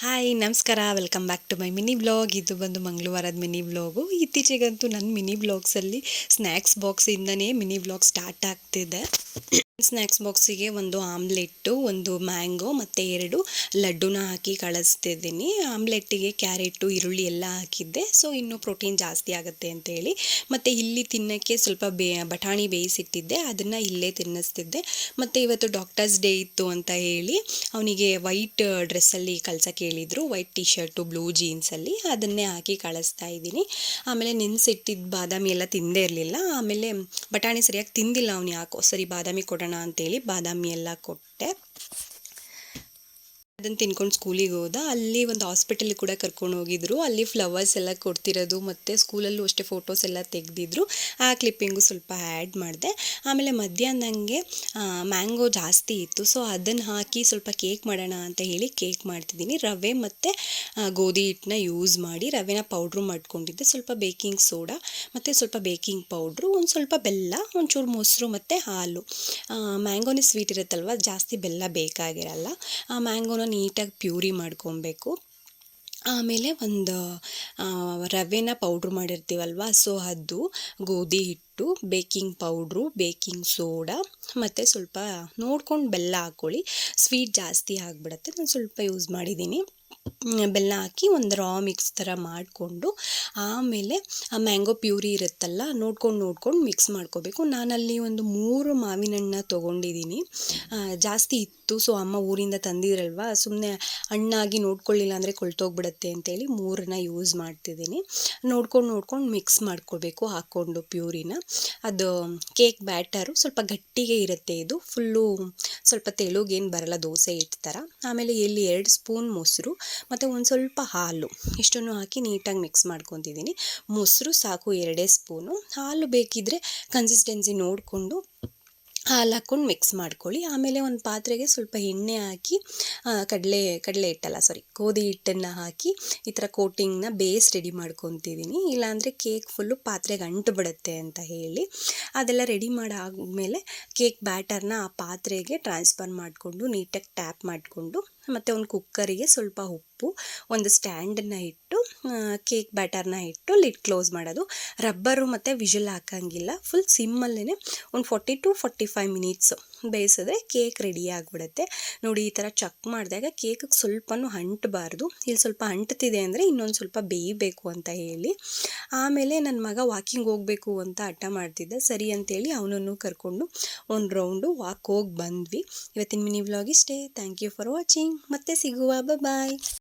Hi ನಮಸ್ಕಾರ, welcome back to my mini vlog. ಇದು ಬಂದು ಮಂಗಳವಾರದ ಮಿನಿ ವ್ಲಾಗು. ಇತ್ತೀಚೆಗಂತೂ ನನ್ನ ಮಿನಿ ವ್ಲಾಗ್ಸಲ್ಲಿ ಸ್ನ್ಯಾಕ್ಸ್ ಬಾಕ್ಸಿಂದನೇ ಮಿನಿ ವ್ಲಾಗ್ ಸ್ಟಾರ್ಟ್ ಆಗ್ತಿದೆ. ಸ್ನ್ಯಾಕ್ಸ್ ಬಾಕ್ಸಿಗೆ ಒಂದು ಆಮ್ಲೆಟ್ಟು, ಒಂದು ಮ್ಯಾಂಗೋ ಮತ್ತು 2 ಲಡ್ಡುನ ಹಾಕಿ ಕಳಿಸ್ತಿದ್ದೀನಿ. ಆಮ್ಲೆಟ್ಟಿಗೆ ಕ್ಯಾರೆಟು, ಈರುಳ್ಳಿ ಎಲ್ಲ ಹಾಕಿದ್ದೆ. ಸೊ ಇನ್ನೂ ಪ್ರೋಟೀನ್ ಜಾಸ್ತಿ ಆಗುತ್ತೆ ಅಂತೇಳಿ. ಮತ್ತು ಇಲ್ಲಿ ತಿನ್ನೋಕ್ಕೆ ಸ್ವಲ್ಪ ಬಟಾಣಿ ಬೇಯಿಸಿಟ್ಟಿದ್ದೆ, ಅದನ್ನು ಇಲ್ಲೇ ತಿನ್ನಿಸ್ತಿದ್ದೆ. ಮತ್ತು ಇವತ್ತು ಡಾಕ್ಟರ್ಸ್ ಡೇ ಇತ್ತು ಅಂತ ಹೇಳಿ ಅವನಿಗೆ ವೈಟ್ ಡ್ರೆಸ್ಸಲ್ಲಿ ಕಳ್ಸೋಕ್ಕೆ ಹೇಳಿದರು. ವೈಟ್ ಟಿ ಶರ್ಟು, ಬ್ಲೂ ಜೀನ್ಸಲ್ಲಿ ಅದನ್ನೇ ಹಾಕಿ ಕಳಿಸ್ತಾ ಇದ್ದೀನಿ. ಆಮೇಲೆ ನೆನೆಸಿಟ್ಟಿದ್ದ ಬಾದಾಮಿ ಎಲ್ಲ ತಿಂದೇ ಇರಲಿಲ್ಲ. ಆಮೇಲೆ ಬಟಾಣಿ ಸರಿಯಾಗಿ ತಿಂದಿಲ್ಲ ಅವನು, ಯಾಕೋ ಸರಿ ಬಾದಾಮಿ ಕೊಡೋಣ ಅಂತೇಳಿ ಬಾದಾಮಿ ಎಲ್ಲ ಕೊಟ್ಟೆ. ಅದನ್ನು ತಿನ್ಕೊಂಡು ಸ್ಕೂಲಿಗೆ ಹೋದ. ಅಲ್ಲಿ ಒಂದು ಹಾಸ್ಪಿಟಲ್ಗೆ ಕೂಡ ಕರ್ಕೊಂಡು ಹೋಗಿದ್ರು. ಅಲ್ಲಿ ಫ್ಲವರ್ಸ್ ಎಲ್ಲ ಕೊಡ್ತಿರೋದು ಮತ್ತು ಸ್ಕೂಲಲ್ಲೂ ಅಷ್ಟೇ ಫೋಟೋಸ್ ಎಲ್ಲ ತೆಗೆದಿದ್ರು. ಆ ಕ್ಲಿಪ್ಪಿಂಗು ಸ್ವಲ್ಪ ಆ್ಯಡ್ ಮಾಡಿದೆ. ಆಮೇಲೆ ಮಧ್ಯಾಹ್ನಂಗೆ ಮ್ಯಾಂಗೋ ಜಾಸ್ತಿ ಇತ್ತು, ಸೊ ಅದನ್ನು ಹಾಕಿ ಸ್ವಲ್ಪ ಕೇಕ್ ಮಾಡೋಣ ಅಂತ ಹೇಳಿ ಕೇಕ್ ಮಾಡ್ತಿದ್ದೀನಿ. ರವೆ ಮತ್ತು ಗೋಧಿ ಹಿಟ್ಟನ್ನ ಯೂಸ್ ಮಾಡಿ ರವೆನ ಪೌಡ್ರು ಮಾಡ್ಕೊಂಡಿದ್ದೆ. ಸ್ವಲ್ಪ ಬೇಕಿಂಗ್ ಸೋಡಾ ಮತ್ತು ಸ್ವಲ್ಪ ಬೇಕಿಂಗ್ ಪೌಡ್ರು, ಒಂದು ಸ್ವಲ್ಪ ಬೆಲ್ಲ, ಒಂಚೂರು ಮೊಸರು ಮತ್ತು ಹಾಲು. ಮ್ಯಾಂಗೋನೇ ಸ್ವೀಟ್ ಇರುತ್ತಲ್ವ, ಜಾಸ್ತಿ ಬೆಲ್ಲ ಬೇಕಾಗಿರಲ್ಲ. ಆ ಮ್ಯಾಂಗೋನ ನೀಟಾಗಿ ಪ್ಯೂರಿ ಮಾಡ್ಕೊಬೇಕು. ಆಮೇಲೆ ಒಂದು ರವೆನ ಪೌಡ್ರ್ ಮಾಡಿರ್ತೀವಲ್ವ, ಸೊ ಅದು, ಗೋಧಿ ಹಿಟ್ಟು, ಬೇಕಿಂಗ್ ಪೌಡ್ರು, ಬೇಕಿಂಗ್ ಸೋಡಾ ಮತ್ತು ಸ್ವಲ್ಪ ನೋಡ್ಕೊಂಡು ಬೆಲ್ಲ ಹಾಕ್ಕೊಳ್ಳಿ. ಸ್ವೀಟ್ ಜಾಸ್ತಿ ಆಗಿಬಿಡುತ್ತೆ. ನಾನು ಸ್ವಲ್ಪ ಯೂಸ್ ಮಾಡಿದ್ದೀನಿ. ಬೆಲ್ಲ ಹಾಕಿ ಒಂದು ರಾ ಮಿಕ್ಸ್ ಥರ ಮಾಡಿಕೊಂಡು ಆಮೇಲೆ ಆ ಮ್ಯಾಂಗೋ ಪ್ಯೂರಿ ಇರುತ್ತಲ್ಲ, ನೋಡ್ಕೊಂಡು ಮಿಕ್ಸ್ ಮಾಡ್ಕೋಬೇಕು. ನಾನಲ್ಲಿ ಒಂದು 3 ಮಾವಿನ ಹಣ್ಣನ್ನ ತೊಗೊಂಡಿದ್ದೀನಿ. ಜಾಸ್ತಿ ಇತ್ತು, ಸೊ ಅಮ್ಮ ಊರಿಂದ ತಂದಿದ್ರಲ್ವ, ಸುಮ್ಮನೆ ಹಣ್ಣಾಗಿ ನೋಡ್ಕೊಳ್ಳಿಲ್ಲ ಅಂದರೆ ಕೊಳ್ತೋಗ್ಬಿಡುತ್ತೆ ಅಂತೇಳಿ 3ನ್ನ ಯೂಸ್ ಮಾಡ್ತಿದ್ದೀನಿ. ನೋಡ್ಕೊಂಡು ಮಿಕ್ಸ್ ಮಾಡ್ಕೋಬೇಕು ಹಾಕ್ಕೊಂಡು ಪ್ಯೂರಿನ. ಅದು ಕೇಕ್ ಬ್ಯಾಟರು ಸ್ವಲ್ಪ ಗಟ್ಟಿಗೆ ಇರುತ್ತೆ. ಇದು ಫುಲ್ಲು ಸ್ವಲ್ಪ ತೆಳುಗೇನು ಬರಲ್ಲ, ದೋಸೆ ಹಿಟ್ಟು ಥರ. ಆಮೇಲೆ ಇಲ್ಲಿ 2 ಸ್ಪೂನ್ ಮೊಸರು ಮತ್ತು ಒಂದು ಸ್ವಲ್ಪ ಹಾಲು, ಇಷ್ಟನ್ನು ಹಾಕಿ ನೀಟಾಗಿ ಮಿಕ್ಸ್ ಮಾಡ್ಕೊತಿದ್ದೀನಿ. ಮೊಸರು ಸಾಕು 2 ಸ್ಪೂನು. ಹಾಲು ಬೇಕಿದ್ದರೆ ಕನ್ಸಿಸ್ಟೆನ್ಸಿ ನೋಡಿಕೊಂಡು ಹಾಲು ಹಾಕ್ಕೊಂಡು ಮಿಕ್ಸ್ ಮಾಡ್ಕೊಳ್ಳಿ. ಆಮೇಲೆ ಒಂದು ಪಾತ್ರೆಗೆ ಸ್ವಲ್ಪ ಎಣ್ಣೆ ಹಾಕಿ ಗೋಧಿ ಹಿಟ್ಟನ್ನು ಹಾಕಿ ಈ ಥರ ಕೋಟಿಂಗ್ನ ಬೇಸ್ ರೆಡಿ ಮಾಡ್ಕೊತಿದ್ದೀನಿ. ಇಲ್ಲಾಂದರೆ ಕೇಕ್ ಫುಲ್ಲು ಪಾತ್ರೆಗೆ ಅಂಟು ಬಿಡುತ್ತೆ ಅಂತ ಹೇಳಿ. ಅದೆಲ್ಲ ರೆಡಿ ಮಾಡಾದ್ಮೇಲೆ ಕೇಕ್ ಬ್ಯಾಟರ್ನ ಆ ಪಾತ್ರೆಗೆ ಟ್ರಾನ್ಸ್ಫರ್ ಮಾಡಿಕೊಂಡು ನೀಟಾಗಿ ಟ್ಯಾಪ್ ಮಾಡಿಕೊಂಡು ಮತ್ತು ಒಂದು ಕುಕ್ಕರಿಗೆ ಸ್ವಲ್ಪ ಉಪ್ಪು, ಒಂದು ಸ್ಟ್ಯಾಂಡನ್ನು ಇಟ್ಟು ಕೇಕ್ ಬ್ಯಾಟರ್ನ ಇಟ್ಟು ಲಿಡ್ ಕ್ಲೋಸ್ ಮಾಡೋದು. ರಬ್ಬರು ಮತ್ತು ವಿಷಲ್ ಹಾಕೋಂಗಿಲ್ಲ, ಫುಲ್ ಸಿಮ್ಮಲ್ಲೇ ಒಂದು 40 to 45 ಮಿನಿಟ್ಸು ಬೇಯಿಸಿದ್ರೆ ಕೇಕ್ ರೆಡಿ ಆಗಿಬಿಡುತ್ತೆ. ನೋಡಿ, ಈ ಥರ ಚೆಕ್ ಮಾಡಿದಾಗ ಕೇಕಿಗೆ ಸ್ವಲ್ಪನೂ ಅಂಟಬಾರ್ದು. ಇಲ್ಲಿ ಸ್ವಲ್ಪ ಅಂಟ್ತಿದೆ ಅಂದರೆ ಇನ್ನೊಂದು ಸ್ವಲ್ಪ ಬೇಯಬೇಕು ಅಂತ ಹೇಳಿ. ಆಮೇಲೆ ನನ್ನ ಮಗ ವಾಕಿಂಗ್ ಹೋಗಬೇಕು ಅಂತ ಹಠ ಮಾಡ್ತಿದ್ದ. ಸರಿ ಅಂತೇಳಿ ಅವನನ್ನು ಕರ್ಕೊಂಡು ಒಂದು ರೌಂಡು ವಾಕ್ ಹೋಗಿ ಬಂದ್ವಿ. ಇವತ್ತಿನ ಮಿನಿ ವ್ಲಾಗ್ ಇಷ್ಟೇ. Thank you for watching. ಮತ್ತೆ ಸಿಗುವ. ಬಾಯ್.